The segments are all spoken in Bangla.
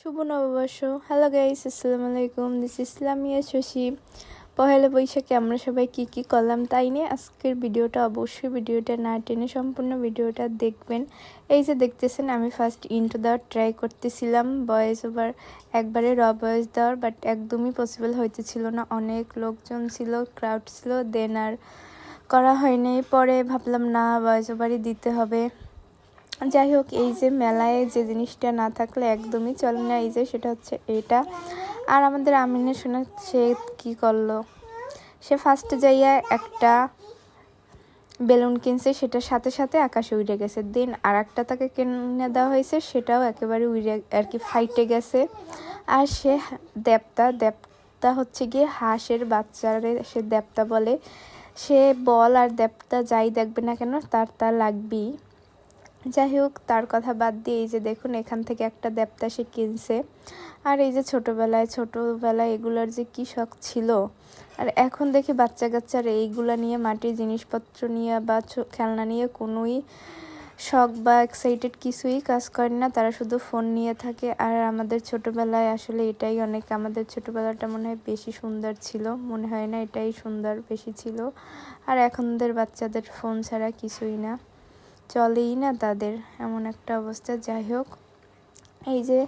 শুভ নববর্ষ। হ্যালো গাইস, আসসালামু আলাইকুম। This is Islamia Shashi. পহেলা বৈশাখে আমরা সবাই কি কি করলাম তাই নিয়ে আজকের ভিডিওটা। অবশ্যই ভিডিওটা না টেনে সম্পূর্ণ ভিডিওটা দেখবেন। এই যে দেখতেছেন, আমি ফার্স্ট ইন্ট্রো দেওয়ার ট্রাই করতেছিলাম, ভয়েস ওভার একবারে র ভয়েস দেওয়ার, বাট একদমই পসিবল হইতেছিল না। অনেক লোকজন ছিল, ক্রাউড ছিল, দেন আর করা হয়নি। পরে ভাবলাম না, ভয়েস ওভারই দিতে হবে। যাই হোক, এই যে মেলায় যে জিনিসটা না থাকলে একদমই চলে না, এই যে সেটা হচ্ছে এটা। আর আমাদের আমিনের শোনা সে কি করলো, সে ফার্স্টে যাইয়া একটা বেলুন কিনছে, সেটার সাথে সাথে আকাশে উড়ে গেছে। দেন আর একটা তাকে কিনে দেওয়া হয়েছে, সেটাও একেবারে উড়ে আর কি ফাইটে গেছে। আর সে দেবতা হচ্ছে গিয়ে হাঁসের বাচ্চারে সে দেবতা বলে। সে বল আর দেবতা যাই দেখবে না কেন তার লাগবেই। যাই হোক, তার কথা বাদ দিয়ে এই যে দেখুন, এখান থেকে একটা দেবতা সে কিনছে। আর এই যে ছোটোবেলায় এগুলার যে কী শখ ছিল, আর এখন দেখি বাচ্চা কাচ্চারা এইগুলা নিয়ে, মাটির জিনিসপত্র নিয়ে বা খেলনা নিয়ে কোনোই শখ বা এক্সাইটেড কিছুই কাজ করে না, তারা শুধু ফোন নিয়ে থাকে। আর আমাদের ছোটোবেলায় আসলে এটাই অনেক, আমাদের ছোটোবেলাটা মনে হয় বেশি সুন্দর ছিল, মনে হয় না এটাই সুন্দর বেশি ছিল। আর এখনদের বাচ্চাদের ফোন ছাড়া কিছুই না, চলেই না তাদের, এমন একটা অবস্থা। যাই হোক, এই যে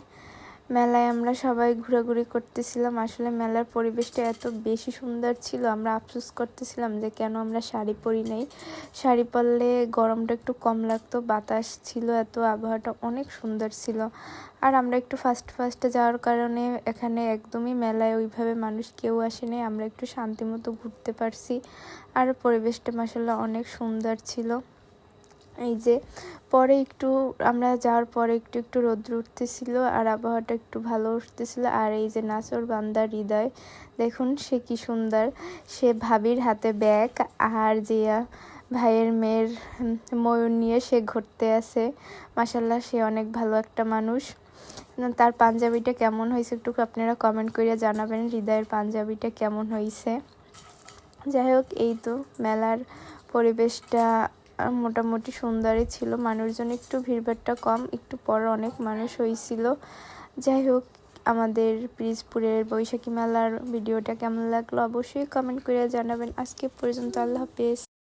মেলায় আমরা সবাই ঘোরাঘুরি করতেছিলাম। আসলে মেলার পরিবেশটা এত বেশি সুন্দর ছিল, আমরা আফসোস করতেছিলাম যে কেন আমরা শাড়ি পরি নাই। শাড়ি পরলে গরমটা একটু কম লাগতো, বাতাস ছিল এত, আবহাওয়াটা অনেক সুন্দর ছিল। আর আমরা একটু ফার্স্টে যাওয়ার কারণে এখানে একদমই মেলায় ওইভাবে মানুষ কেউ আসেনি, আমরা একটু শান্তিমতো ঘুরতে পারছি। আর পরিবেশটা মাশাআল্লাহ অনেক সুন্দর ছিল। এই যে পরে একটু আমরা যাওয়ার পরে একটু রোদ্র উঠতেছিল, আর আবহাওয়াটা একটু ভালো উঠতেছিল। আর এই যে নাচর বান্দা হৃদয়, দেখুন সে কি সুন্দর, সে ভাবির হাতে ব্যাগ, আর জিয়া ভাইয়ের মেয়ের ময়ূর নিয়ে সে ঘুরতে আসে। মাশাল্লাহ, সে অনেক ভালো একটা মানুষ। তার পাঞ্জাবিটা কেমন হয়েছে একটু আপনারা কমেন্ট করে জানাবেন, হৃদয়ের পাঞ্জাবিটা কেমন হয়েছে। যাই হোক, এই তো মেলার পরিবেশটা মোটামুটি সুন্দরই ছিল, মানুষজন একটু ভিড়ভাড়টা কম, একটু পর অনেক মানুষ হয়েছিল। যাই হোক, আমাদের পিরিজপুরের বৈশাখী মেলার ভিডিওটা কেমন লাগলো অবশ্যই কমেন্ট করে জানাবেন। আজকে পর্যন্ত, আল্লাহ হাফেজ।